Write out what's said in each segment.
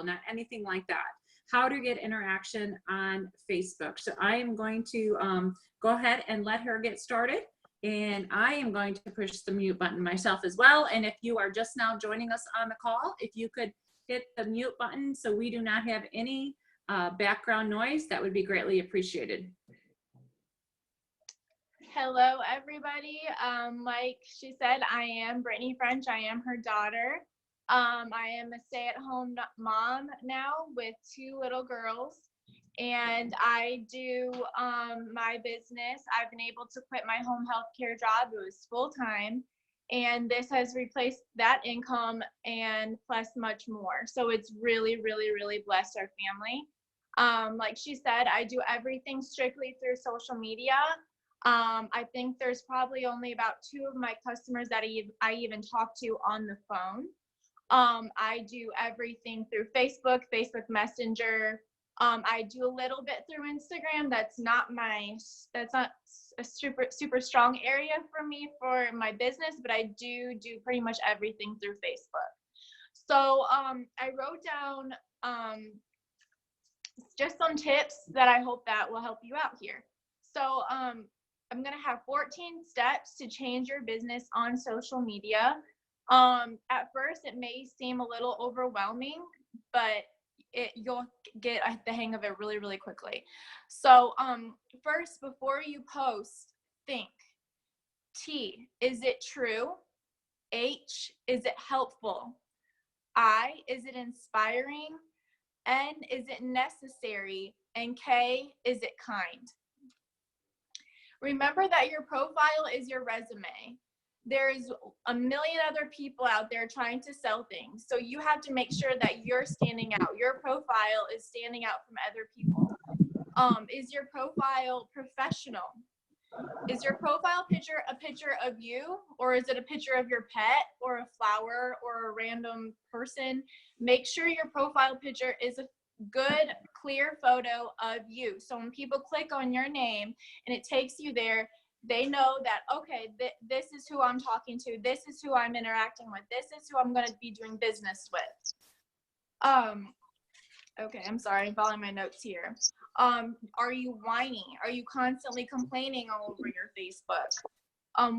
school, not anything like that. How to get interaction on Facebook. So I am going to go ahead and let her get started. And I am going to push the mute button myself as well. And if you are just now joining us on the call, if you could hit the mute button so we do not have any background noise, that would be greatly appreciated. Hello, everybody. Like she said, I am Brittany French. I am her daughter. I am a stay-at-home mom now with 2 little girls, and I do my business. I've been able to quit my home health care job. It was full-time, and this has replaced that income and plus much more. So it's really, really, really blessed our family. Like she said, I do everything strictly through social media. I think there's probably only about 2 of my customers that I even talk to on the phone. I do everything through Facebook, Facebook Messenger. I do a little bit through Instagram. That's not a super strong area for me for my business, but I do pretty much everything through Facebook. So I wrote down just some tips that I hope that will help you out here. So I'm going to have 14 steps to change your business on social media. At first, it may seem a little overwhelming, but you'll get the hang of it really, really quickly. So first, before you post, think. T, is it true? H, is it helpful? I, is it inspiring? N, is it necessary? And K, is it kind? Remember that your profile is your resume. There's a million other people out there trying to sell things. So you have to make sure that you're standing out. Your profile is standing out from other people. Is your profile professional? Is your profile picture a picture of you, or is it a picture of your pet or a flower or a random person? Make sure your profile picture is a good, clear photo of you. So when people click on your name and it takes you there, they know that, okay, this is who I'm talking to. This is who I'm interacting with. This is who I'm going to be doing business with. Okay, I'm sorry, I'm following my notes here. Are you whining? Are you constantly complaining all over your Facebook?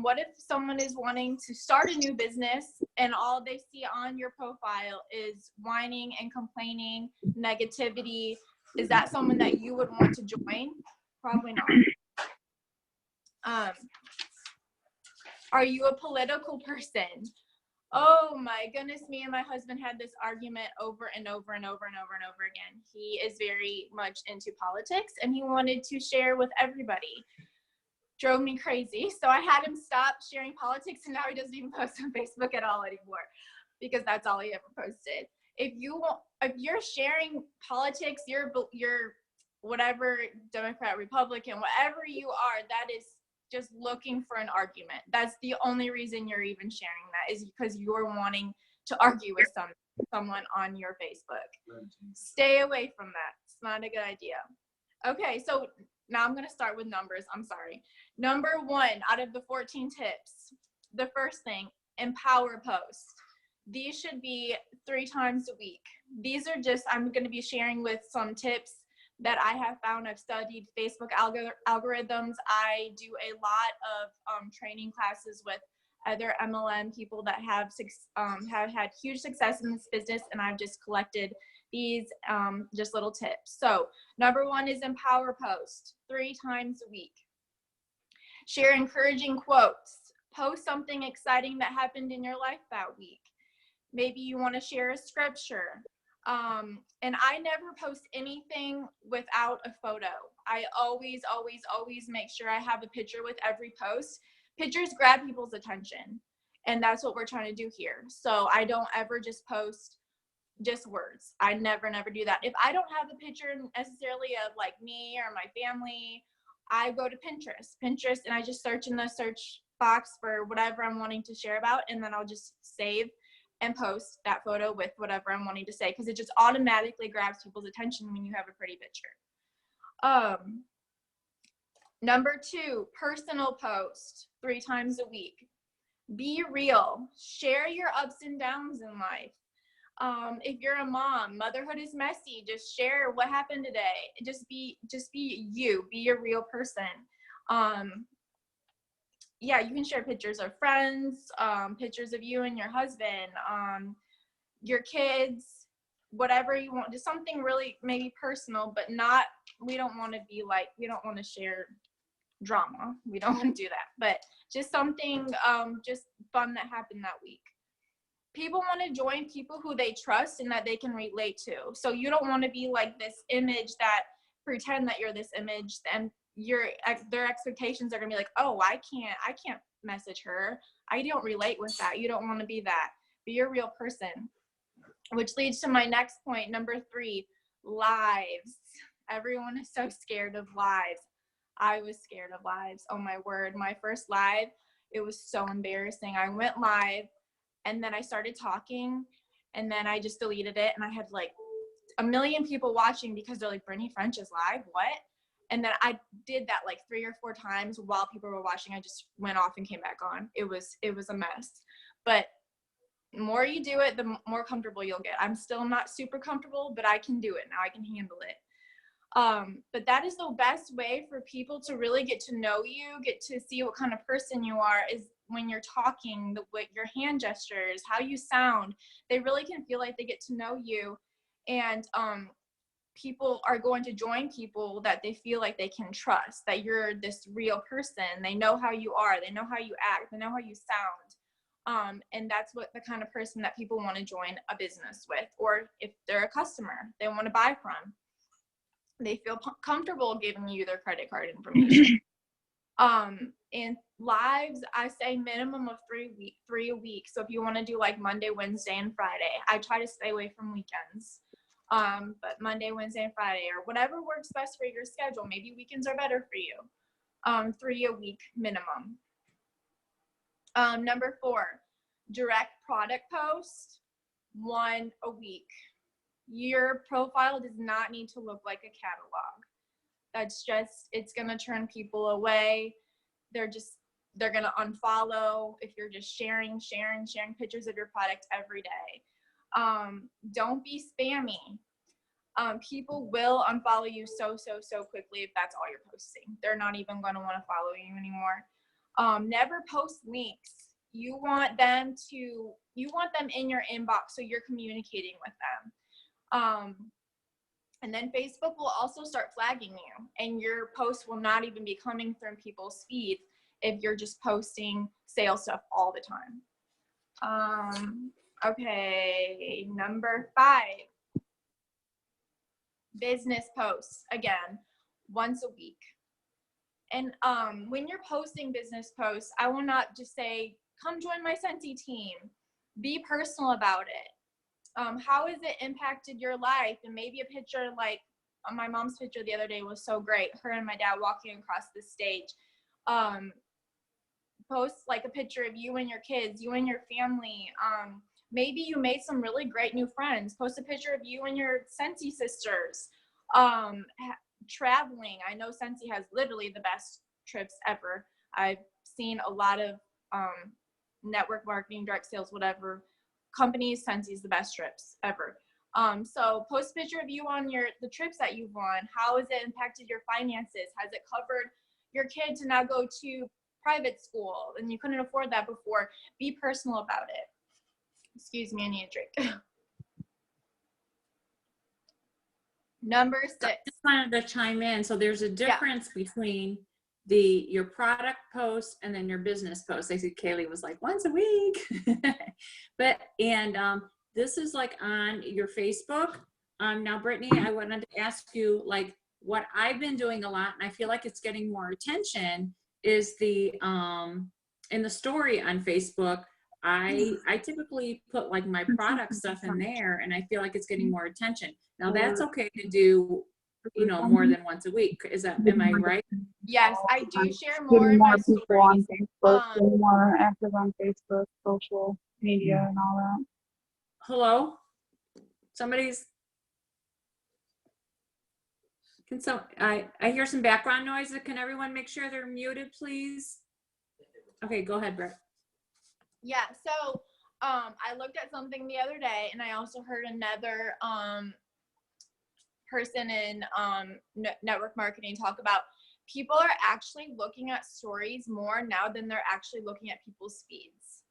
What if someone is wanting to start a new business and all they see on your profile is whining and complaining, negativity? Is that someone that you would want to join? Probably not. Are you a political person? Oh my goodness, me and my husband had this argument over and over and over and over and over again. He is very much into politics and he wanted to share with everybody. Drove me crazy. So I had him stop sharing politics, and now he doesn't even post on Facebook at all anymore because that's all he ever posted. If you're sharing politics, you're whatever, Democrat, Republican, whatever you are, that is just looking for an argument. That's the only reason you're even sharing that, is because you're wanting to argue with someone on your Facebook. Stay away from that. It's not a good idea. Okay, so now I'm going to start with numbers. I'm sorry. Number 1 out of the 14 tips, the first thing, empower posts. These should be 3 times a week. These are just, I'm going to be sharing with some tips that I have found. I've studied Facebook algorithms. I do a lot of training classes with other MLM people that have had huge success in this business, and I've just collected these just little tips. So number 1 is empower post 3 times a week. Share encouraging quotes. Post something exciting that happened in your life that week. Maybe you want to share a scripture. And I never post anything without a photo. I always make sure I have a picture with every post. Pictures grab people's attention, and that's what we're trying to do here. So I don't ever just post just words. I never do that. If I don't have a picture necessarily of like me or my family, I go to Pinterest, and I just search in the search box for whatever I'm wanting to share about, and then I'll just save and post that photo with whatever I'm wanting to say, because it just automatically grabs people's attention when you have a pretty picture. Number 2, personal post 3 times a week. Be real. Share your ups and downs in life. If you're a mom, motherhood is messy. Just share what happened today. Just be you. Be a real person. Yeah, you can share pictures of friends, pictures of you and your husband, your kids, whatever you want. Just something really maybe personal, but not. We don't want to share drama. We don't want to do that. But just something, just fun that happened that week. People want to join people who they trust and that they can relate to. So you don't want to be like this image that pretend that you're this image, and their expectations are gonna be like, oh, I can't message her. I don't relate with that. You don't want to be that. Be a real person. Which leads to my next point, number 3, lives. Everyone is so scared of lives. I was scared of lives. Oh my word. My first live, it was so embarrassing. I went live and then I started talking and then I just deleted it, and I had like a million people watching because they're like, Brittany French is live? What? And then I did that like 3 or 4 times while people were watching. I just went off and came back on. It was a mess. But the more you do it, the more comfortable you'll get. I'm still not super comfortable, but I can do it now. I can handle it. But that is the best way for people to really get to know you, get to see what kind of person you are, is when you're talking, your hand gestures, how you sound. They really can feel like they get to know you. And people are going to join people that they feel like they can trust, that you're this real person. They know how you are. They know how you act. They know how you sound. And that's what the kind of person that people want to join a business with, or if they're a customer they want to buy from, they feel comfortable giving you their credit card information. And lives, I say minimum of 3 a week. So if you want to do like Monday, Wednesday, and Friday, I try to stay away from weekends. But Monday, Wednesday, and Friday, or whatever works best for your schedule. Maybe weekends are better for you. 3 a week minimum. Number 4, direct product post, 1 a week. Your profile does not need to look like a catalog. That's just, it's going to turn people away. They're going to unfollow if you're just sharing pictures of your product every day. Don't be spammy. People will unfollow you so quickly if that's all you're posting. They're not even going to want to follow you anymore. Never post links. You want them in your inbox, so you're communicating with them. And then Facebook will also start flagging you, and your posts will not even be coming from people's feed if you're just posting sales stuff all the time. Okay, number 5, business posts, again, once a week. And when you're posting business posts, I will not just say, come join my Scentsy team. Be personal about it. How has it impacted your life? And maybe a picture, like my mom's picture the other day was so great. Her and my dad walking across the stage. Post like a picture of you and your kids, you and your family. Maybe you made some really great new friends. Post a picture of you and your Scentsy sisters. Traveling. I know Scentsy has literally the best trips ever. I've seen a lot of network marketing, direct sales, whatever companies, Scentsy is the best trips ever. So post a picture of you on the trips that you've won. How has it impacted your finances? Has it covered your kid to now go to private school and you couldn't afford that before? Be personal about it. Excuse me, I need a drink. Number 6. I just wanted to chime in. So there's a difference between your product post and then your business post. I see Kaylee was like once a week. This is like on your Facebook. Now, Brittany, I wanted to ask you, like, what I've been doing a lot, and I feel like it's getting more attention, is in the story on Facebook, I typically put like my product stuff in there, and I feel like it's getting more attention. Now that's okay to do, more than once a week. Am I right? Yes, I do share more in my people stories. on Facebook, more active on Facebook, social media, and all that. Hello? I hear some background noise. Can everyone make sure they're muted, please? Okay, go ahead, Brett. Yeah, so I looked at something the other day, and I also heard another person in network marketing talk about people are actually looking at stories more now than they're actually looking at people's feeds.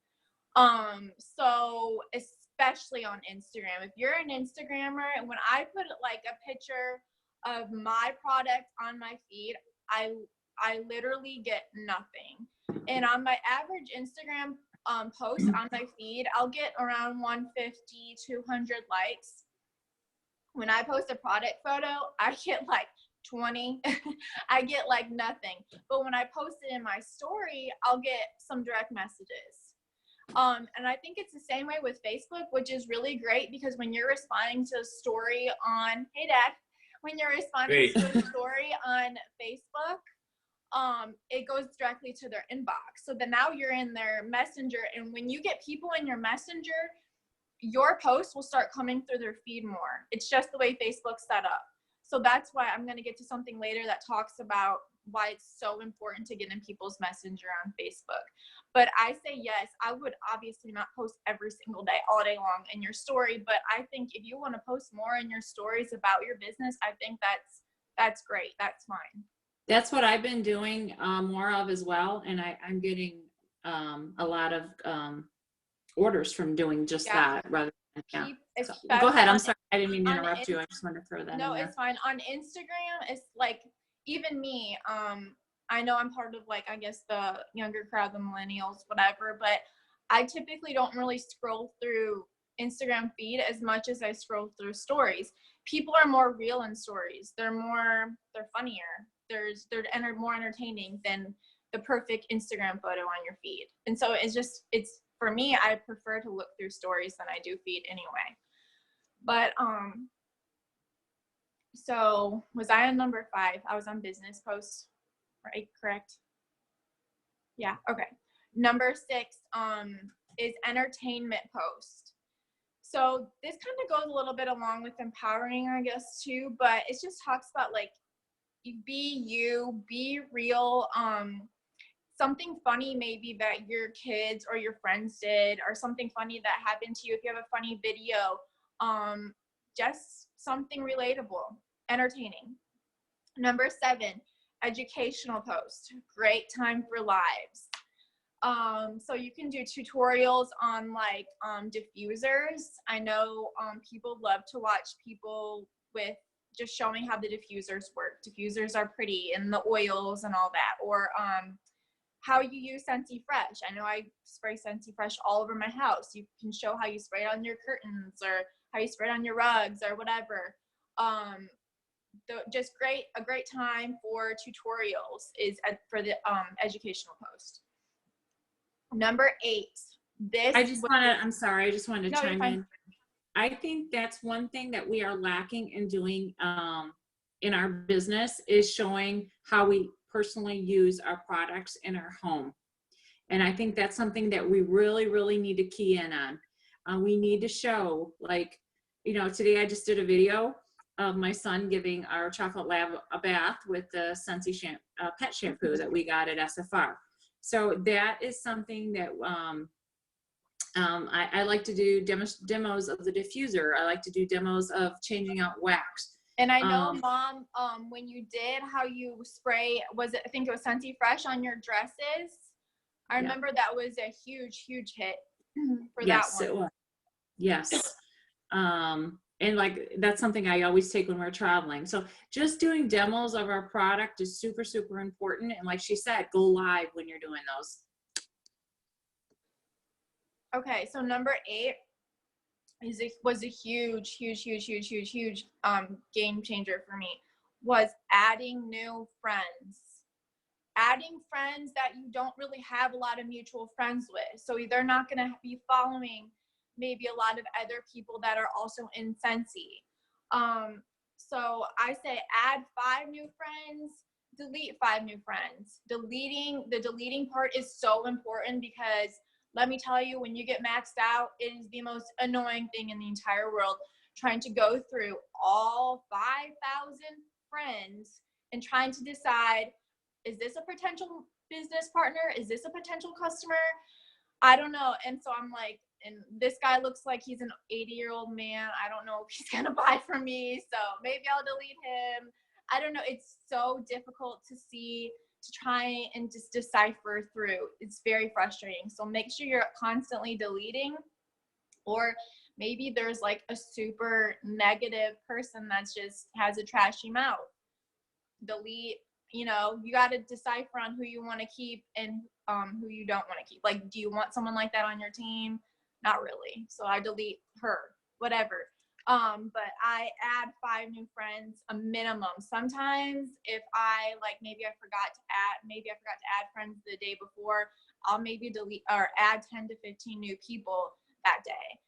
So especially on Instagram, if you're an Instagrammer, and when I put like a picture of my product on my feed, I literally get nothing. And on my average Instagram post on my feed, I'll get around 150, 200 likes. When I post a product photo, I get like 20. I get like nothing. But when I post it in my story, I'll get some direct messages. And I think it's the same way with Facebook, which is really great because when you're responding to a story on, hey Dad, when you're responding to a story on Facebook, it goes directly to their inbox. So then now you're in their messenger, and when you get people in your messenger, your posts will start coming through their feed more. It's just the way Facebook's set up. So that's why I'm going to get to something later that talks about why it's so important to get in people's messenger on Facebook. But I say yes, I would obviously not post every single day, all day long in your story. But I think if you want to post more in your stories about your business, I think that's great. That's fine. That's what I've been doing more of as well. And I'm getting a lot of orders from doing just that rather than, So, go ahead. I'm sorry. I didn't mean to interrupt you. I just wanted to throw that in there. No, it's fine. On Instagram, it's like, even me, I know I'm part of like, I guess the younger crowd, the millennials, whatever, but I typically don't really scroll through Instagram feed as much as I scroll through stories. People are more real in stories. They're funnier. They're more entertaining than the perfect Instagram photo on your feed. And so it's for me, I prefer to look through stories than I do feed anyway. But so was I on number 5? I was on business posts, right? Correct? Yeah, okay. Number 6 is entertainment post. So this kind of goes a little bit along with empowering, I guess, too, but it just talks about like, be you, be real, something funny maybe that your kids or your friends did, or something funny that happened to you. If you have a funny video, just something relatable, entertaining. Number 7, educational post, great time for lives. So you can do tutorials on like diffusers. I know people love to watch people with just showing how the diffusers work. Diffusers are pretty, and the oils and all that. Or how you use Scentsy Fresh. I know I spray Scentsy Fresh all over my house. You can show how you spray it on your curtains, or how you spray it on your rugs, or whatever. Just a great time for tutorials is for the educational post. Number 8. I just wanted to chime in. I think that's one thing that we are lacking in doing in our business is showing how we personally use our products in our home. And I think that's something that we really, really need to key in on. We need to show, like, you know, today I just did a video of my son giving our chocolate lab a bath with the Scentsy pet shampoo that we got at SFR. So that is something that I like to do demos of the diffuser. I like to do demos of changing out wax. And I know, Mom, when you did how you spray, I think it was Scentsy Fresh on your dresses. I remember that was a huge, huge hit for that one. It was. Yes. And like, that's something I always take when we're traveling. So just doing demos of our product is super, super important. And like she said, go live when you're doing those. Okay, so number 8 was a huge game changer for me, was adding new friends. Adding friends that you don't really have a lot of mutual friends with. So they're not going to be following maybe a lot of other people that are also in Scentsy. So I say add 5 new friends, delete 5 new friends. The deleting part is so important, because let me tell you, when you get maxed out, it is the most annoying thing in the entire world, trying to go through all 5,000 friends and trying to decide, is this a potential business partner? Is this a potential customer? I don't know. And so I'm like, and this guy looks like he's an 80-year-old man. I don't know if he's going to buy from me, so maybe I'll delete him. I don't know. It's so difficult to try and just decipher through. It's very frustrating. So make sure you're constantly deleting, or maybe there's like a super negative person that's just has a trashy mouth. Delete, you got to decipher on who you want to keep and who you don't want to keep. Like, do you want someone like that on your team? Not really. So I delete her, whatever. But I add 5 new friends, a minimum. Sometimes if maybe I forgot to add friends the day before, I'll maybe delete or add 10 to 15 new people that day.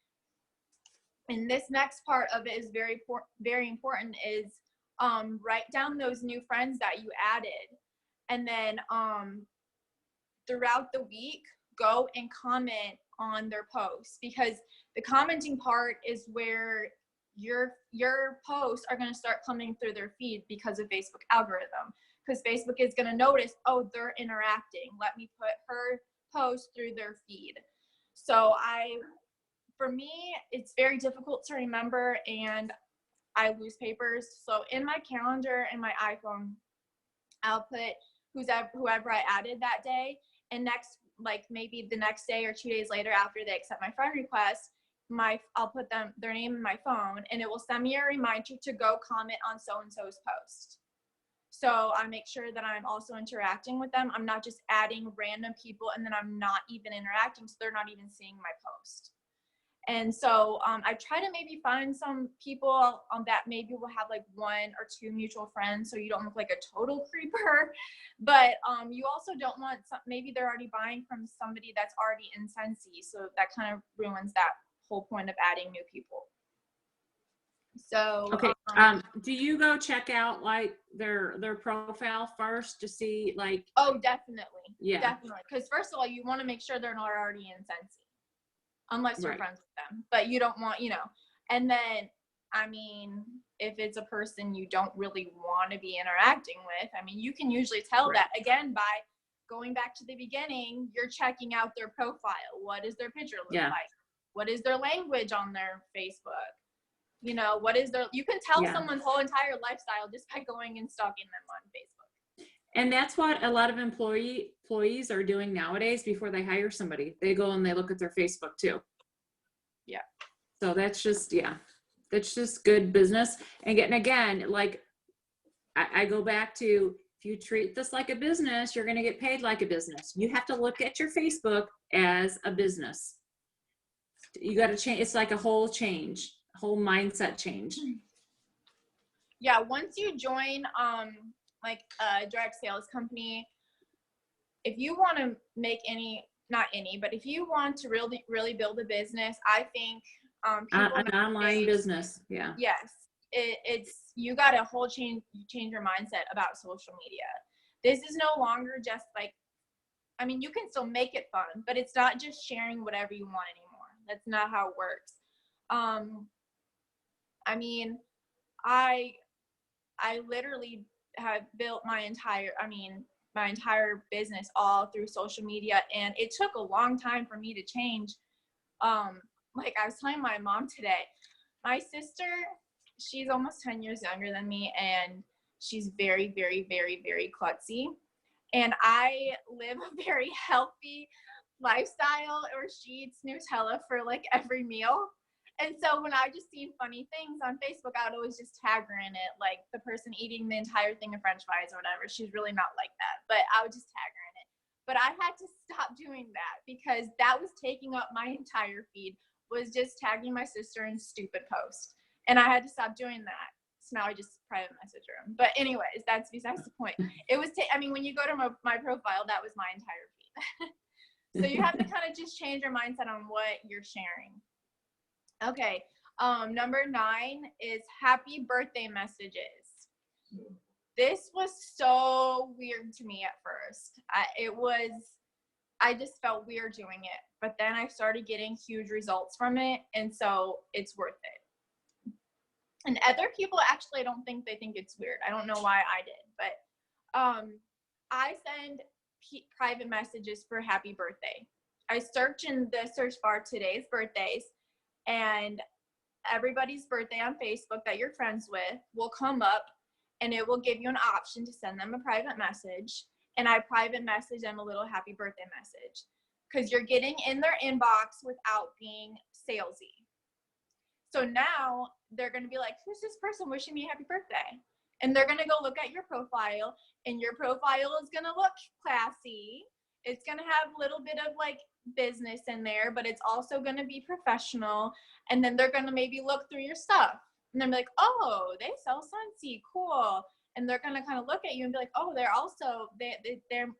And this next part of it is very, very important is write down those new friends that you added. And then throughout the week, go and comment on their posts, because the commenting part is where your posts are going to start coming through their feed because of Facebook algorithm, because Facebook is going to notice, oh, they're interacting, let me put her post through their feed. So for me, it's very difficult to remember, and I lose papers. So in my calendar and my iPhone, I'll put whoever I added that day, and maybe the next day or 2 days later after they accept my friend request, I'll put their name in my phone, and it will send me a reminder to go comment on so-and-so's post. So I make sure that I'm also interacting with them. I'm not just adding random people and then I'm not even interacting, so they're not even seeing my post. And so I try to maybe find some people that maybe will have like 1 or 2 mutual friends, so you don't look like a total creeper. But you also don't want maybe they're already buying from somebody that's already in Scentsy, so that kind of ruins that whole point of adding new people. So okay, do you go check out like their profile first to see like? Oh, definitely. Yeah, definitely. Because first of all, you want to make sure they're not already in Scentsy, unless you're right. friends with them. But you don't want, and then, I mean, if it's a person you don't really want to be interacting with, I mean, you can usually tell Right. that, again, by going back to the beginning, you're checking out their profile. What does their picture look like? What is their language on their Facebook? You can tell someone's whole entire lifestyle just by going and stalking them on Facebook. And that's what a lot of employees are doing nowadays before they hire somebody. They go and they look at their Facebook too. Yeah. So that's just good business. And again, like I go back to, if you treat this like a business, you're going to get paid like a business. You have to look at your Facebook as a business. You got to change. It's like a whole mindset change. Yeah. Once you join, like a direct sales company, if you want to make but if you want to really, really build a business, I think An online business. Yeah. Yes. It's you got to change your mindset about social media. This is no longer just like, I mean, you can still make it fun, but it's not just sharing whatever you want anymore. That's not how it works. I mean, I literally have built my entire business all through social media, and it took a long time for me to change. Like I was telling my mom today, my sister, she's almost 10 years younger than me, and she's very, very, very, very klutzy. And I live a very healthy lifestyle, or she eats Nutella for like every meal. And so when I just seen funny things on Facebook, I would always just tag her in it, like the person eating the entire thing of French fries or whatever. She's really not like that, but I would just tag her in it. But I had to stop doing that because that was taking up my entire feed, was just tagging my sister in stupid posts. And I had to stop doing that. So now I just private message her. But anyways, that's besides the point. It was, when you go to my profile, that was my entire feed. So you have to kind of just change your mindset on what you're sharing. Okay, number 9 is happy birthday messages. This was so weird to me at first. I just felt weird doing it, but then I started getting huge results from it, and so it's worth it. And other people actually, I don't think they think it's weird. I don't know why I did, but I send private messages for happy birthday. I search in the search bar today's birthdays, and everybody's birthday on Facebook that you're friends with will come up, and it will give you an option to send them a private message. And I private message them a little happy birthday message, because you're getting in their inbox without being salesy. So now they're going to be like, who's this person wishing me a happy birthday? And they're going to go look at your profile, and your profile is going to look classy. It's going to have a little bit of like business in there, but it's also going to be professional. And then they're going to maybe look through your stuff, and they're like, oh, they sell Scentsy, cool. And they're going to kind of look at you and be like, oh, they're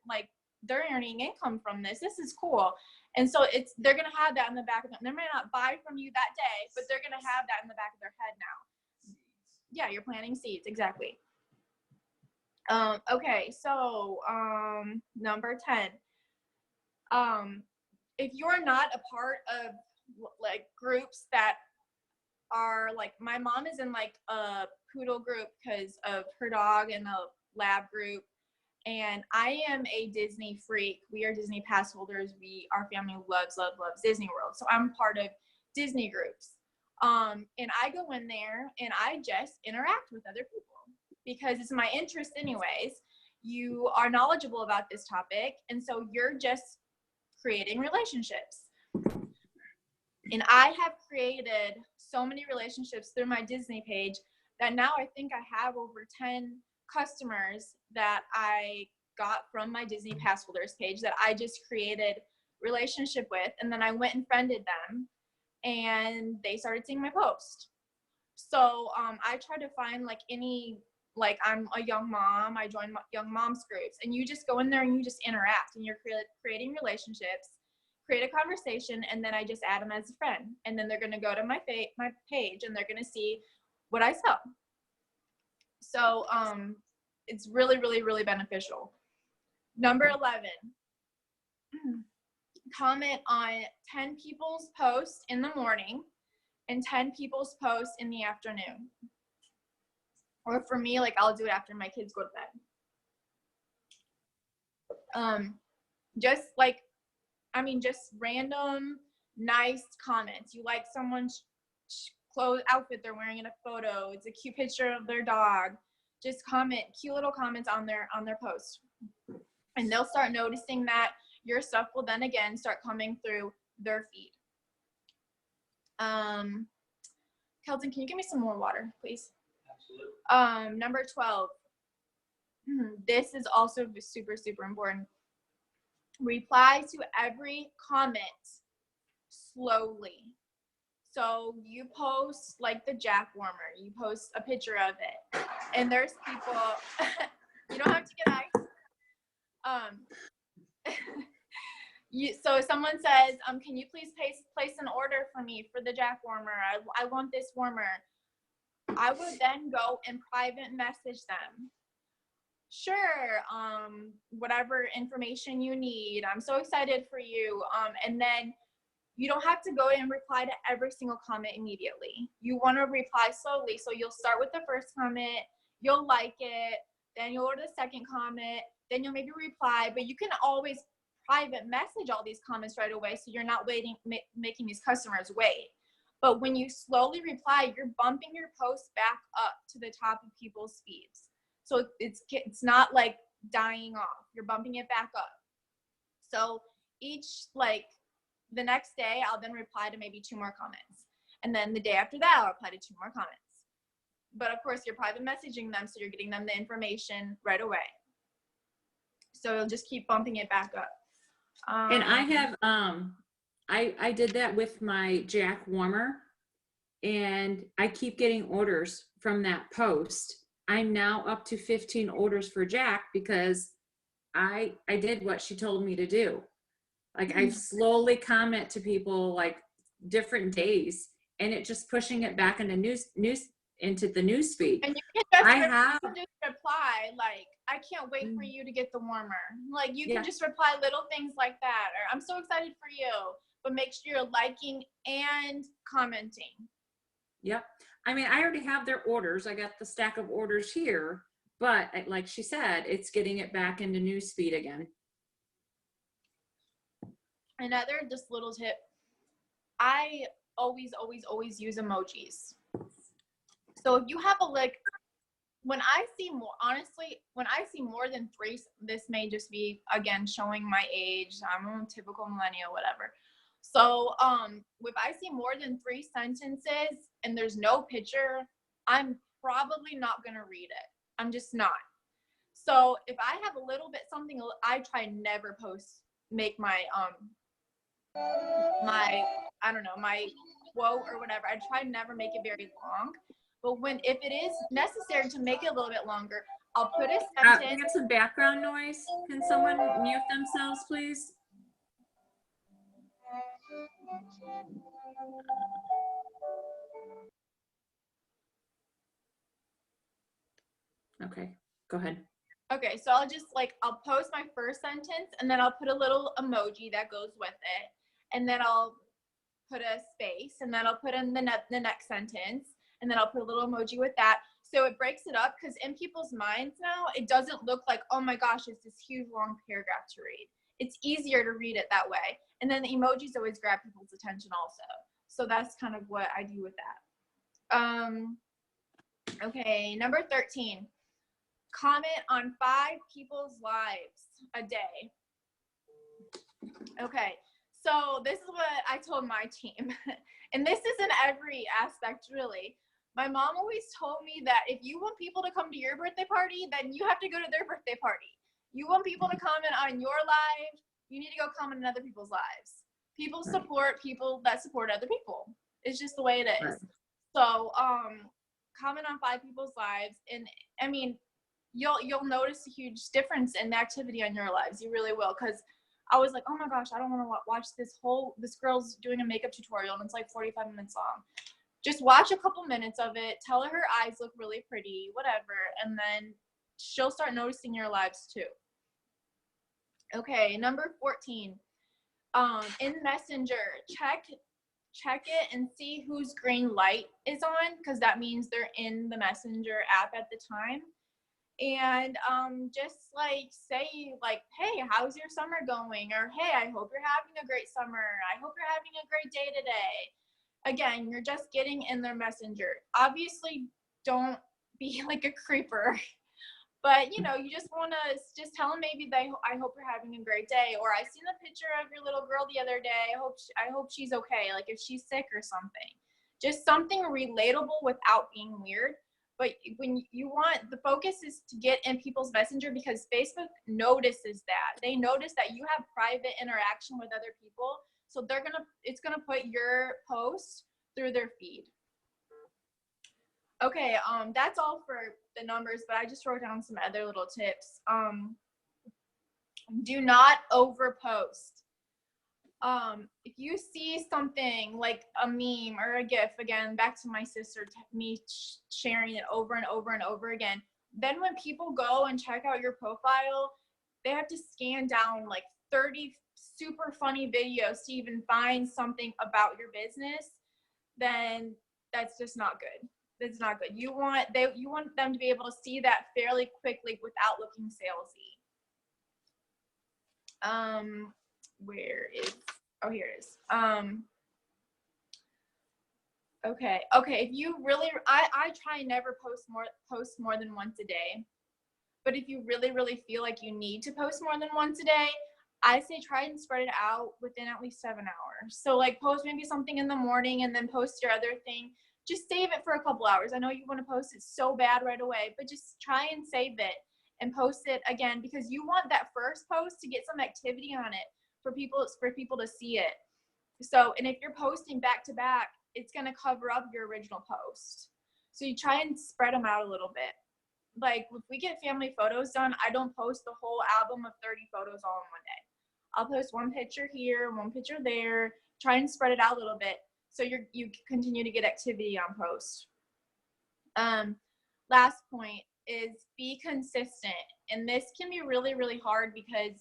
like, they're earning income from this. This is cool. And so they're going to have that in the back of them. They may not buy from you that day, but they're going to have that in the back of their head now. Yeah, you're planting seeds. Exactly. Okay. So, number 10, if you're not a part of like groups that are like, my mom is in like a poodle group because of her dog, and a lab group. And I am a Disney freak. We are Disney pass holders. Our family loves Disney World. So I'm part of Disney groups. And I go in there and I just interact with other people because it's my interest anyways. You are knowledgeable about this topic, and so you're just creating relationships. And I have created so many relationships through my Disney page that now I think I have over 10 customers that I got from my Disney pass holders page that I just created relationship with. And then I went and friended them, and they started seeing my post. So I try to find like I'm a young mom, I join young moms groups, and you just go in there and you just interact, and you're creating relationships, create a conversation, and then I just add them as a friend. And then they're going to go to my page, and they're going to see what I sell. So it's really, really, really beneficial. Number 11, comment on 10 people's posts in the morning and 10 people's posts in the afternoon. Or for me, like I'll do it after my kids go to bed. Just random nice comments. You like someone's clothes outfit they're wearing in a photo. It's a cute picture of their dog. Just comment cute little comments on their post, and they'll start noticing that your stuff will then again start coming through their feed. Kelton, can you give me some more water, please? Absolutely. Number 12. This is also super, super important. Reply to every comment slowly. So you post like the Jack warmer, you post a picture of it, and there's people, you don't have to get ice. So if someone says, can you please place an order for me for the Jack warmer? I want this warmer. I would then go and private message them. Sure, whatever information you need. I'm so excited for you. And then you don't have to go and reply to every single comment immediately. You want to reply slowly. So you'll start with the first comment, you'll like it, then you'll go to the second comment, then you'll maybe reply, but you can always private message all these comments right away, so you're not making these customers wait. But when you slowly reply, you're bumping your post back up to the top of people's feeds. So it's not like dying off. You're bumping it back up. So the next day, I'll then reply to maybe 2 more comments. And then the day after that, I'll reply to 2 more comments. But of course, you're private messaging them, so you're getting them the information right away. So you'll just keep bumping it back up. And I have, I did that with my Jack warmer, and I keep getting orders from that post. I'm now up to 15 orders for Jack because I did what she told me to do. Like I slowly comment to people like different days, and it just pushing it back into into the news feed. And you can just reply like, I can't wait for you to get the warmer. Like you can just reply little things like that, or I'm so excited for you, but make sure you're liking and commenting. Yep. I mean, I already have their orders. I got the stack of orders here, but like she said, it's getting it back into newsfeed again. Another just little tip, I always use emojis. So if you have a like, when I see more, honestly, when I see more than 3, this may just be, again, showing my age. I'm a typical millennial, whatever. So if I see more than 3 sentences and there's no picture, I'm probably not going to read it. I'm just not. So if I have a little bit something, I try never make my, I don't know, my quote or whatever. I try never make it very long. But if it is necessary to make it a little bit longer, I'll put a We sentence. have some background noise. Can someone mute themselves, please? Okay, go ahead. Okay, so I'll post my first sentence and then I'll put a little emoji that goes with it. And then I'll put a space and then I'll put in the next sentence and then I'll put a little emoji with that. So it breaks it up, because in people's minds now, it doesn't look like, oh my gosh, it's this huge long paragraph to read. It's easier to read it that way. And then the emojis always grab people's attention also. So that's kind of what I do with that. Okay, number 13. Comment on 5 people's lives a day. Okay, so this is what I told my team. And this is in every aspect, really. My mom always told me that if you want people to come to your birthday party, then you have to go to their birthday party. You want people to comment on your life, you need to go comment on other people's lives. People support people that support other people. It's just the way it is. Right. So, comment on 5 people's lives. And I mean, you'll notice a huge difference in the activity on your lives. You really will. Because I was like, oh my gosh, I don't want to watch this girl's doing a makeup tutorial and it's like 45 minutes long. Just watch a couple minutes of it. Tell her eyes look really pretty, whatever. And then she'll start noticing your lives too. Okay, number 14. In Messenger, check it and see whose green light is on, because that means they're in the Messenger app at the time. And just like say like, hey, how's your summer going? Or hey, I hope you're having a great summer. I hope you're having a great day today. Again, you're just getting in their Messenger. Obviously, don't be like a creeper. But, you know, you just want to just tell them maybe I hope you're having a great day. Or I seen a picture of your little girl the other day. I hope she's okay. Like if she's sick or something. Just something relatable without being weird. But when you want, the focus is to get in people's Messenger, because Facebook notices that. They notice that you have private interaction with other people. So it's gonna put your post through their feed. Okay, that's all for the numbers, but I just wrote down some other little tips. Do not overpost. If you see something like a meme or a GIF, again, back to my sister, me sharing it over and over and over again, then when people go and check out your profile, they have to scan down like 30 super funny videos to even find something about your business. Then that's just not good. It's not good. You want them to be able to see that fairly quickly without looking salesy. Here it is. Okay. If you really, I try and never post more than once a day. But if you really feel like you need to post more than once a day, I say try and spread it out within at least 7 hours. So like post maybe something in the morning and then post your other thing. Just save it for a couple hours. I know you want to post it so bad right away, but just try and save it and post it again, because you want that first post to get some activity on it for people to see it. So, and if you're posting back to back, it's going to cover up your original post. So you try and spread them out a little bit. Like if we get family photos done, I don't post the whole album of 30 photos all in one day. I'll post one picture here, one picture there, try and spread it out a little bit so you continue to get activity on post. Last point is be consistent. And this can be really hard because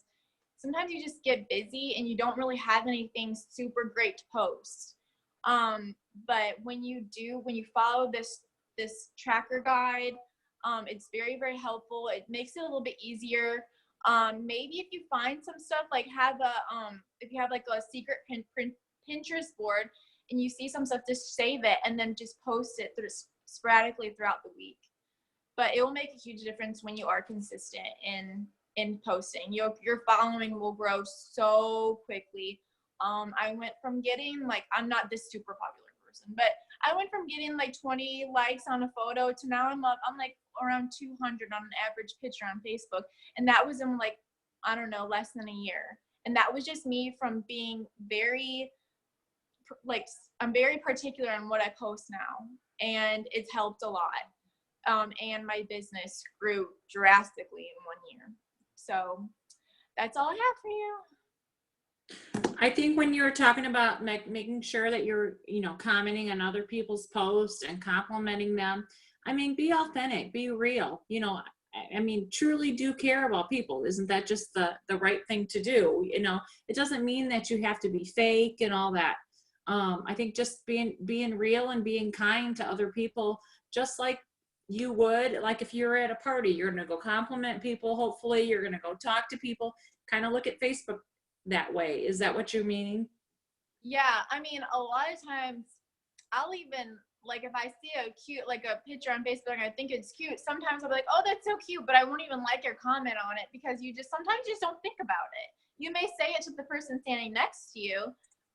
sometimes you just get busy and you don't really have anything super great to post. But when you follow this tracker guide, it's very helpful. It makes it a little bit easier. Maybe if you find some stuff, like have a, if you have like a secret Pinterest board and you see some stuff, just save it and then just post it sporadically throughout the week. But it will make a huge difference when you are consistent in posting. Your following will grow so quickly. I went from getting, like, I'm not this super popular person, but I went from getting like 20 likes on a photo to now I'm like around 200 on an average picture on Facebook. And that was in like, I don't know, less than a year. And that was just me from being very, like, I'm very particular on what I post now. And it's helped a lot. And my business grew drastically in 1 year. So that's all I have for you. I think when you're talking about making sure that you're, commenting on other people's posts and complimenting them, I mean, be authentic, be real, I mean, truly do care about people. Isn't that just the right thing to do? It doesn't mean that you have to be fake and all that. I think just being real and being kind to other people, just like you would, like if you're at a party, you're going to go compliment people. Hopefully you're going to go talk to people, kind of look at Facebook that way. Is that what you're meaning? Yeah. I mean, a lot of times I'll even, like, if I see a picture on Facebook and I think it's cute, sometimes I'll be like, oh, that's so cute, but I won't even like or comment on it because sometimes you just don't think about it. You may say it to the person standing next to you,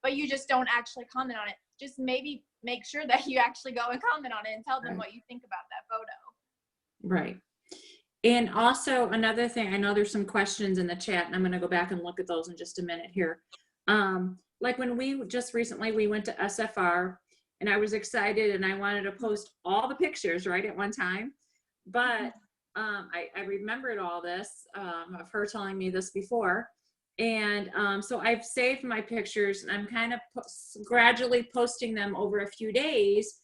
but you just don't actually comment on it. Just maybe make sure that you actually go and comment on it and tell them what you think about that photo. Right. And also another thing, I know there's some questions in the chat and I'm going to go back and look at those in just a minute here. Like when we just recently, we went to SFR and I was excited and I wanted to post all the pictures right at one time. But I remembered all this of her telling me this before. And so I've saved my pictures and I'm kind of gradually posting them over a few days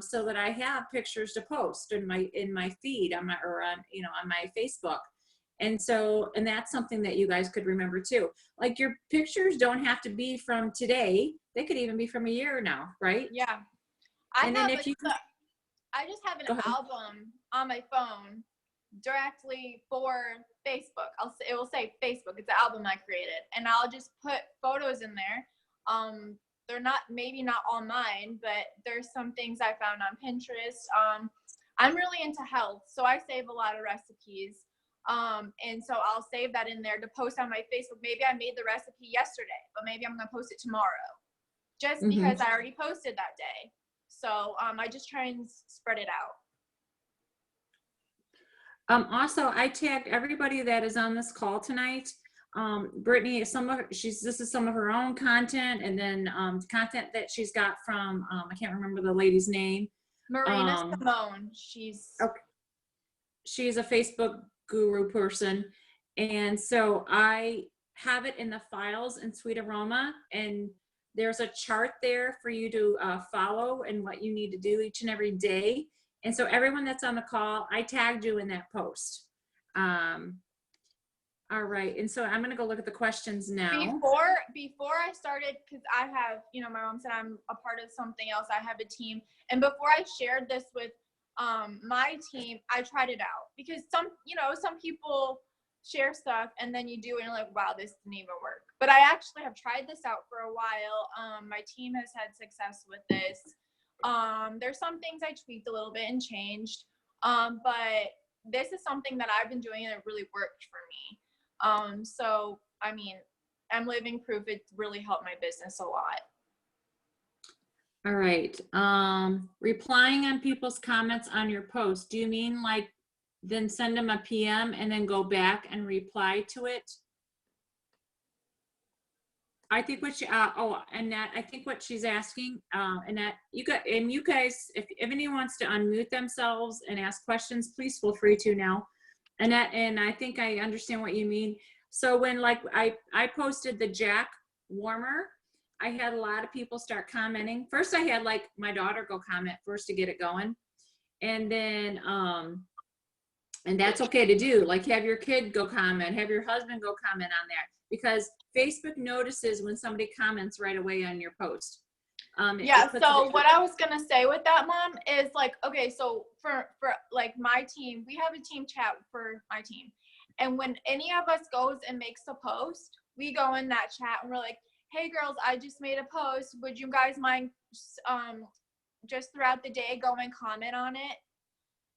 so that I have pictures to post in my feed on my Facebook. And that's something that you guys could remember too. Like your pictures don't have to be from today. They could even be from a year now, right? Yeah. I just have an album on my phone directly for Facebook. It will say Facebook. It's an album I created, and I'll just put photos in there. They're maybe not all mine, but there's some things I found on Pinterest. I'm really into health, so I save a lot of recipes. And so I'll save that in there to post on my Facebook. Maybe I made the recipe yesterday, but maybe I'm gonna post it tomorrow, just because I already posted that day. So I just try and spread it out. Also, I tagged everybody that is on this call tonight. Brittany, this is some of her own content, and then content that she's got from I can't remember the lady's name. Marina Simone. She's a Facebook guru person, and so I have it in the files in Sweet Aroma, and there's a chart there for you to follow and what you need to do each and every day. And so everyone that's on the call, I tagged you in that post. All right, and so I'm gonna go look at the questions now. Before I started, because I have, my mom said I'm a part of something else. I have a team, and before I shared this with my team, I tried it out because some people share stuff and then you do it and you're like, wow, this didn't even work. But I actually have tried this out for a while. My team has had success with this. There's some things I tweaked a little bit and changed, but this is something that I've been doing and it really worked for me. So I mean, I'm living proof it really helped my business a lot. All right. Replying on people's comments on your post. Do you mean like then send them a PM and then go back and reply to it? I think what Annette, I think what she's asking, Annette, you guys, if anyone wants to unmute themselves and ask questions, please feel free to now. Annette, and I think I understand what you mean. So when like I posted the Jack warmer, I had a lot of people start commenting. First I had like my daughter go comment first to get it going. And then, and that's okay to do. Like have your kid go comment, have your husband go comment on that, because Facebook notices when somebody comments right away on your post. Yeah, so what I was gonna say with that, Mom, is like, okay, so for like my team, we have a team chat for my team. And when any of us goes and makes a post, we go in that chat and we're like, hey girls, I just made a post. Would you guys mind just throughout the day go and comment on it?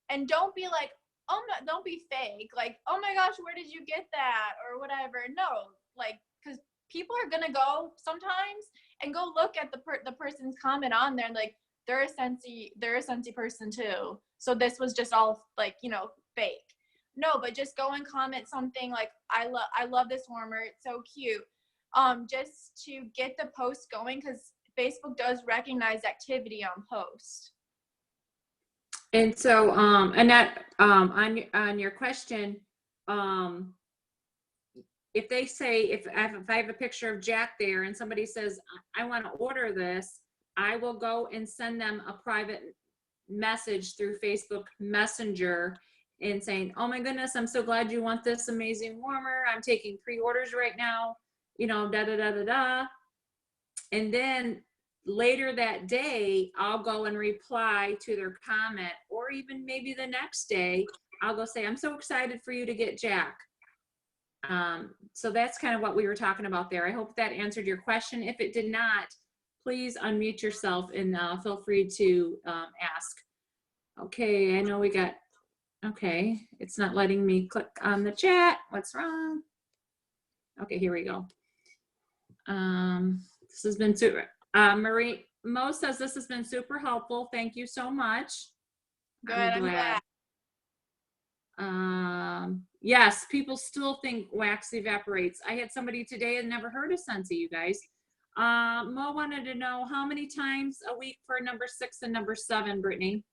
And don't be like, oh no, don't be fake. Like, oh my gosh, where did you get that? Or whatever. No, like, because people are gonna go sometimes and go look at the person's comment on there and like, they're a Scentsy person too. So this was just all like, you know, fake. No, but just go and comment something like, I love this warmer. It's so cute. Just to get the post going, because Facebook does recognize activity on post. And so, Annette, on your question, if they say, if I have a picture of Jack there and somebody says, I want to order this, I will go and send them a private message through Facebook Messenger and saying, oh my goodness, I'm so glad you want this amazing warmer. I'm taking pre-orders right now, you know, da da da da da. And then later that day, I'll go and reply to their comment, or even maybe the next day, I'll go say, I'm so excited for you to get Jack. So that's kind of what we were talking about there. I hope that answered your question. If it did not, please unmute yourself and feel free to ask. Okay, I know we got, okay, it's not letting me click on the chat. What's wrong? Okay, here we go. This has been super. Marie Mo says this has been super helpful. Thank you so much. Good, I'm glad. Yes, people still think wax evaporates. I had somebody today and never heard of Scentsy, you guys. Mo wanted to know how many times a week for number 6 and number 7, Brittany.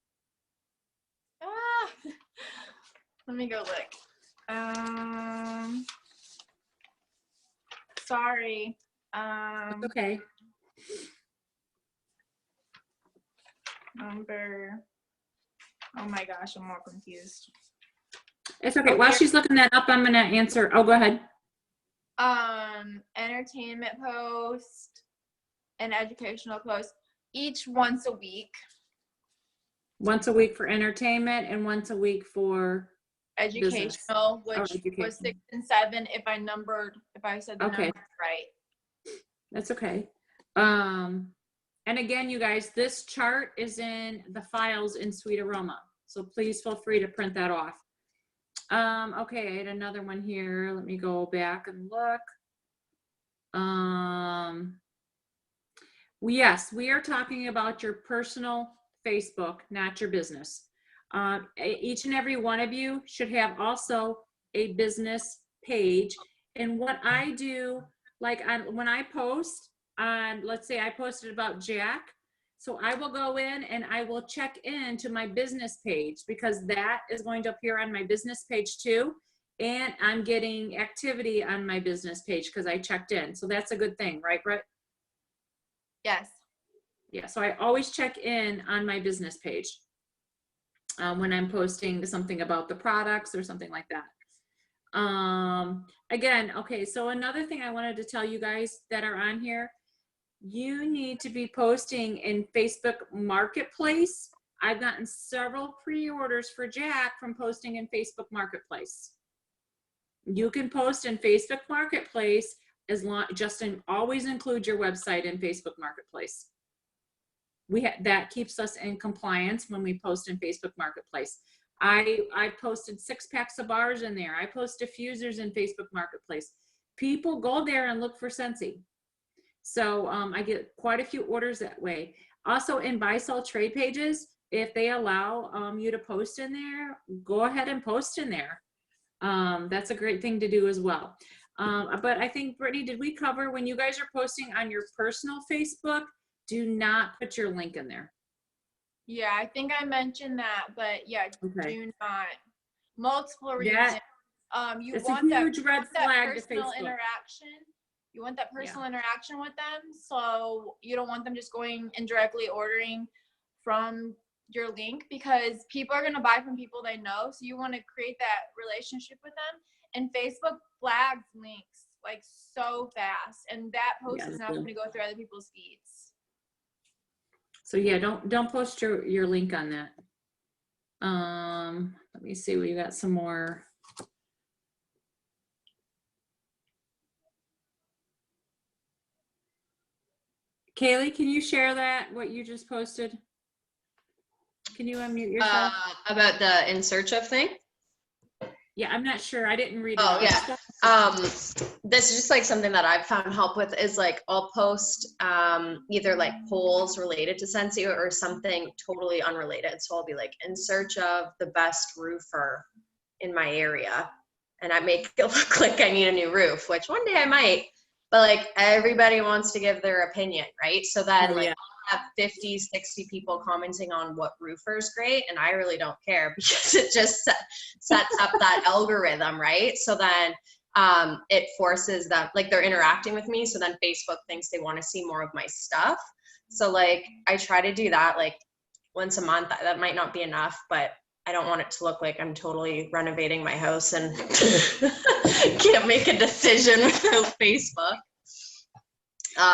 Let me go look. Sorry. Okay. Number. Oh my gosh, I'm all confused. It's okay. While she's looking that up, I'm gonna answer. Oh, go ahead. Entertainment post and educational post, each once a week. Once a week for entertainment and once a week for educational, business. which was 6 and 7 if I said the numbers right. That's okay. And again, you guys, this chart is in the files in Sweet Aroma. So please feel free to print that off. Okay, I had another one here. Let me go back and look. Yes, we are talking about your personal Facebook, not your business. Each and every one of you should have also a business page. And what I do, like when I post on, let's say I posted about Jack, so I will go in and I will check into my business page, because that is going to appear on my business page too. And I'm getting activity on my business page because I checked in. So that's a good thing, right, Brett? Yes. Yeah, so I always check in on my business page when I'm posting something about the products or something like that. Again, okay, so another thing I wanted to tell you guys that are on here, you need to be posting in Facebook Marketplace. I've gotten several pre-orders for Jack from posting in Facebook Marketplace. You can post in Facebook Marketplace as long, always include your website in Facebook Marketplace. That keeps us in compliance when we post in Facebook Marketplace. I posted 6 packs of bars in there. I post diffusers in Facebook Marketplace. People go there and look for Scentsy. So I get quite a few orders that way. Also in buy sell trade pages, if they allow you to post in there, go ahead and post in there. That's a great thing to do as well. But I think, Brittany, did we cover when you guys are posting on your personal Facebook, do not put your link in there? Yeah, I think I mentioned that, but yeah, okay. Do not. Multiple reasons. You want that personal interaction. You want that personal interaction with them, so you don't want them just going and directly ordering from your link, because people are going to buy from people they know. So you want to create that relationship with them. And Facebook flags links like so fast, and that post is not going to go through other people's feeds. So yeah, don't post your link on that. Let me see, we got some more. Kaylee, can you share that, what you just posted? Can you unmute yourself? About the in search of thing? Yeah, I'm not sure. I didn't read it. Oh, yeah. This is just like something that I've found help with is like I'll post either like polls related to Scentsy or something totally unrelated. So I'll be like in search of the best roofer in my area. And I make it look like I need a new roof, which one day I might. But like everybody wants to give their opinion, right? So then like I'll have 50, 60 people commenting on what roofer's great, and I really don't care because it just sets up that algorithm, right? So then it forces them, like they're interacting with me, so then Facebook thinks they want to see more of my stuff. So like I try to do that like once a month. That might not be enough, but I don't want it to look like I'm totally renovating my house and can't make a decision without Facebook.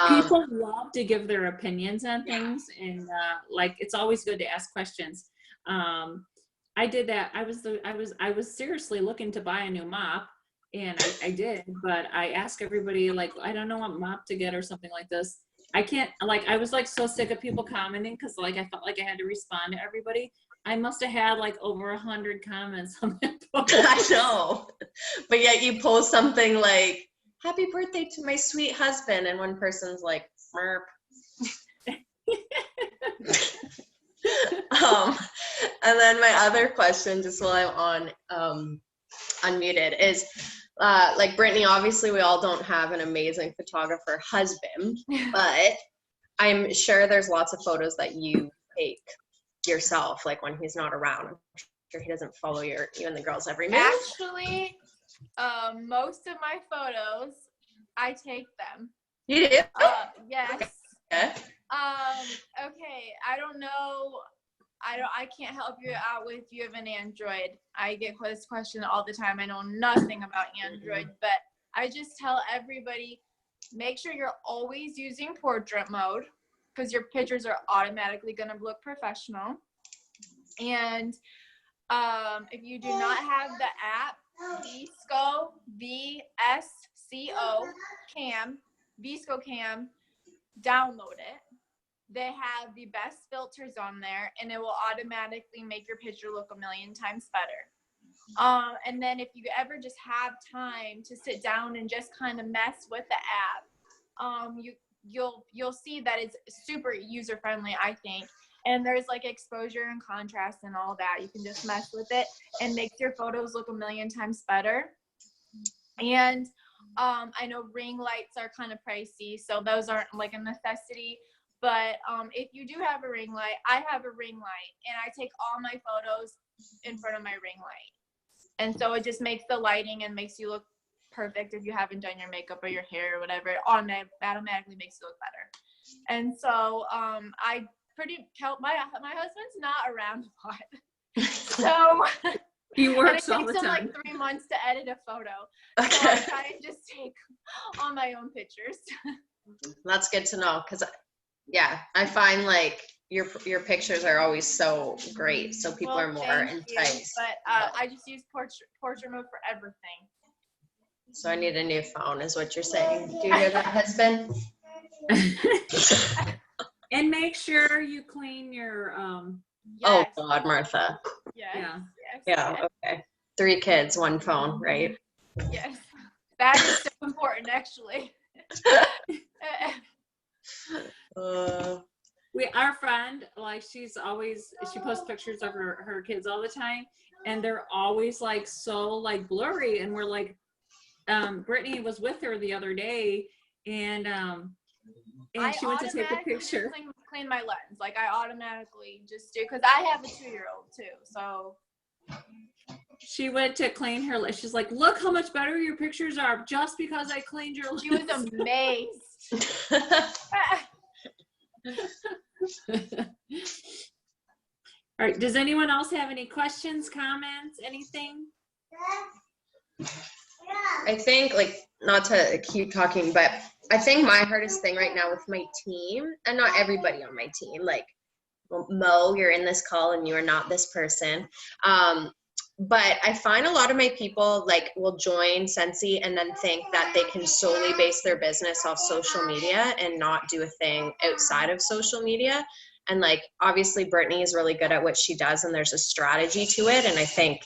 People love to give their opinions on things, and like it's always good to ask questions. I did that. I was seriously looking to buy a new mop, and I did, but I asked everybody, like, I don't know what mop to get or something like this. I can't, like, I was like so sick of people commenting because like I felt like I had to respond to everybody. I must have had like over 100 comments on that post. I know, but yet you post something like, happy birthday to my sweet husband, and one person's like, Merp. And then my other question, just while I'm on unmuted, is like Brittany, obviously we all don't have an amazing photographer husband, but I'm sure there's lots of photos that you take yourself, like when he's not around. I'm sure he doesn't follow you and the girls every minute. Actually, most of my photos, I take them. You do? Yes. Okay. Okay. I don't know. I can't help you out with you have an Android. I get this question all the time. I know nothing about Android, but I just tell everybody, make sure you're always using portrait mode because your pictures are automatically going to look professional. And if you do not have the app, VSCO Cam, download it. They have the best filters on there, and it will automatically make your picture look a million times better. And then if you ever just have time to sit down and just kind of mess with the app, you'll see that it's super user friendly, I think. And there's like exposure and contrast and all that. You can just mess with it and make your photos look a million times better. And I know ring lights are kind of pricey, so those aren't like a necessity. But if you do have a ring light, I have a ring light, and I take all my photos in front of my ring light. And so it just makes the lighting and makes you look perfect if you haven't done your makeup or your hair or whatever. It automatically makes you look better. And so I pretty help my husband's not around a lot. So he works all it the takes him time. like 3 months to edit a photo. Okay. So I try and just take all my own pictures. That's good to know, because yeah, I find like your pictures are always so great, so people are more enticed. But I just use portrait mode for everything. So I need a new phone, is what you're saying. Do you hear that, husband? And make sure you clean your Oh God, Martha. Yes. Yeah. Okay. 3 kids, 1 phone, right? Yes. That is so important, actually. Our friend, like she posts pictures of her kids all the time, and they're always like so like blurry, and we're like, Brittany was with her the other day, and she went to take a picture. Clean my lens, like I automatically just do, because I have a 2-year-old too, so. She went to clean her lens. She's like, look how much better your pictures are just because I cleaned your lens. She was amazed. All right, does anyone else have any questions, comments, anything? I think, like, not to keep talking, but I think my hardest thing right now with my team, and not everybody on my team, like, Mo, you're in this call and you are not this person, But I find a lot of my people like will join Scentsy and then think that they can solely base their business off social media and not do a thing outside of social media. And like, obviously Brittany is really good at what she does and there's a strategy to it. And I think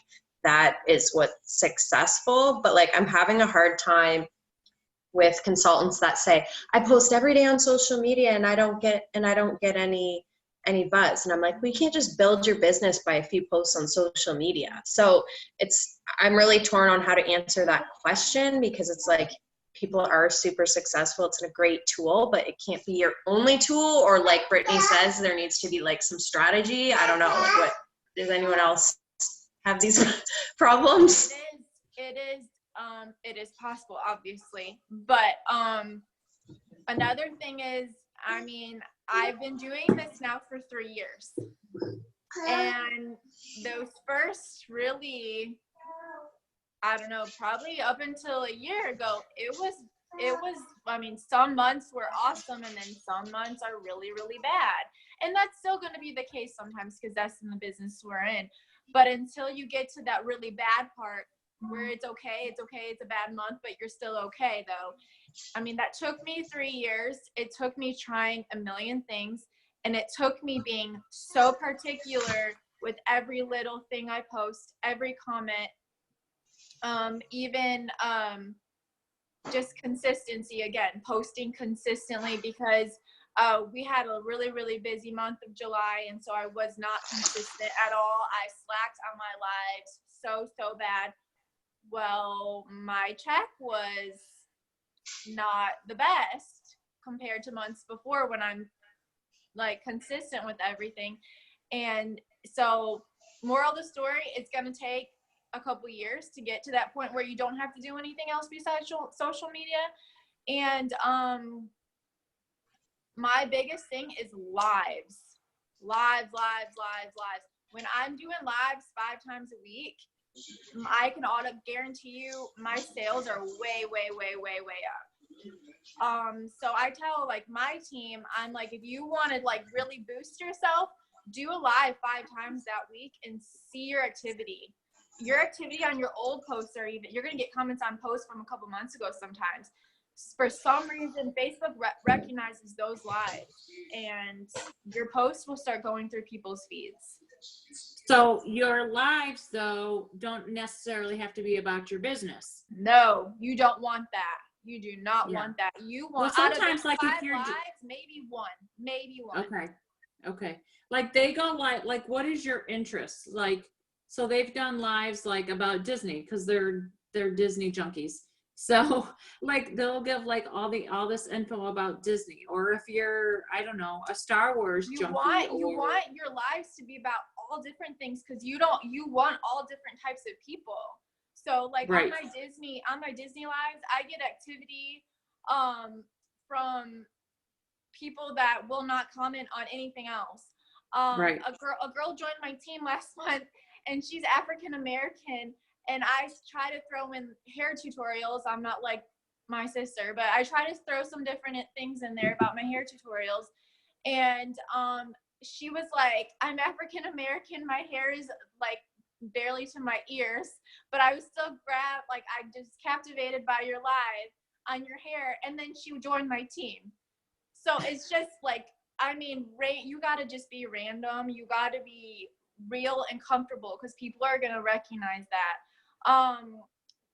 that is what's successful. But like, I'm having a hard time with consultants that say, I post every day on social media and I don't get any buzz. And I'm like, we can't just build your business by a few posts on social media. So I'm really torn on how to answer that question, because it's like, people are super successful. It's a great tool, but it can't be your only tool. Or like Brittany says, there needs to be like some strategy. I don't know. Like, what does anyone else have these problems? It is possible, obviously. But another thing is, I mean, I've been doing this now for 3 years. And those first really, I don't know, probably up until a year ago, it was, I mean, some months were awesome and then some months are really, really bad. And that's still going to be the case sometimes, because that's in the business we're in. But until you get to that really bad part where it's okay, it's a bad month, but you're still okay though. I mean, that took me 3 years. It took me trying a million things, and it took me being so particular with every little thing I post, every comment, even just consistency, again, posting consistently, because we had a really, really busy month of July, and so I was not consistent at all. I slacked on my lives so bad. Well, my check was not the best compared to months before when I'm like consistent with everything. And so, moral of the story, it's going to take a couple years to get to that point where you don't have to do anything else besides social media. And my biggest thing is lives. When I'm doing lives 5 times a week, I can guarantee you my sales are way up. So I tell like my team, I'm like, if you want to like really boost yourself, do a live 5 times that week and see your activity. Your activity on your old posts, or even you're going to get comments on posts from a couple months ago sometimes. For some reason, Facebook recognizes those lives, and your posts will start going through people's feeds. So your lives, though, don't necessarily have to be about your business. No, you don't want that. You do not want that. You want, well, sometimes like 5 if you're lives, maybe one. Okay. Like they go like what is your interest? Like, so they've done lives like about Disney, because they're Disney junkies. So like they'll give like all this info about Disney, or if you're, I don't know, a Star Wars junkie. You want your lives to be about all different things, because you want all different types of people. So like on my Disney lives, I get activity from people that will not comment on anything else. A girl joined my team last month, and she's African American, and I try to throw in hair tutorials. I'm not like my sister, but I try to throw some different things in there about my hair tutorials. And she was like, I'm African American, my hair is like barely to my ears, but I was still I'm just captivated by your live on your hair. And then she joined my team. So it's just like, I mean, you got to just be random. You got to be real and comfortable, because people are going to recognize that.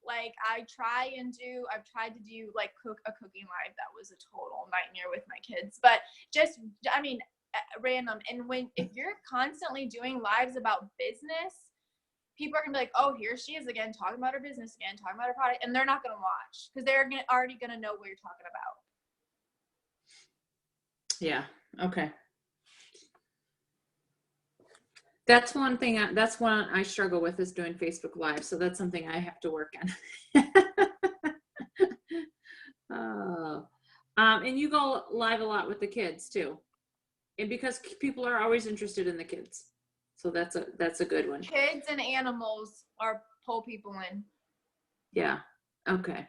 Like I've tried to do like a cooking live. That was a total nightmare with my kids, but just, I mean, random. And if you're constantly doing lives about business, people are gonna be like, oh, here she is again, talking about her business again, talking about her product, and they're not gonna watch, because they're already gonna know what you're talking about. Yeah. Okay. That's one thing. That's one I struggle with, is doing Facebook Live. So that's something I have to work on. And you go live a lot with the kids too, and because people are always interested in the kids. So that's a good one. Kids and animals pull people in. Yeah. Okay.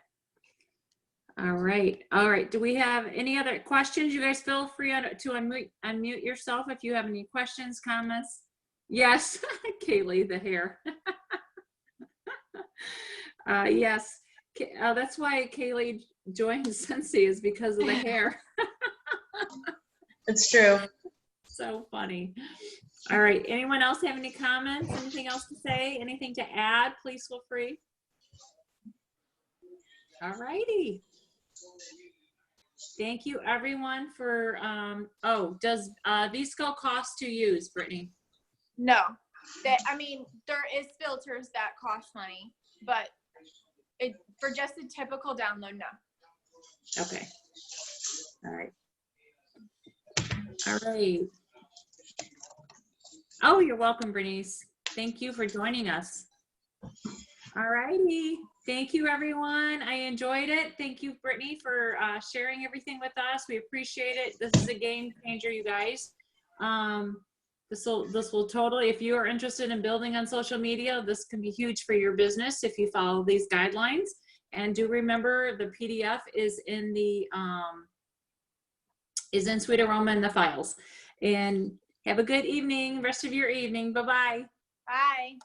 All right. Do we have any other questions? You guys feel free to unmute yourself if you have any questions, comments. Yes, Kaylee, the hair. Yes, that's why Kaylee joined Scentsy, is because of the hair. It's true. So funny. All right. Anyone else have any comments? Anything else to say? Anything to add? Please feel free. All righty. Thank you, everyone, for. Oh, does VSCO cost to use, Brittany? No, I mean, there is filters that cost money, but for just a typical download, no. Okay. All right. All right. Oh, you're welcome, Bernice. Thank you for joining us. All righty. Thank you, everyone. I enjoyed it. Thank you, Brittany, for sharing everything with us. We appreciate it. This is a game changer, you guys. This will totally, if you are interested in building on social media, this can be huge for your business if you follow these guidelines. And do remember, the PDF is in the Sweet Aroma in the files. And have a good evening, rest of your evening. Bye-bye. Bye.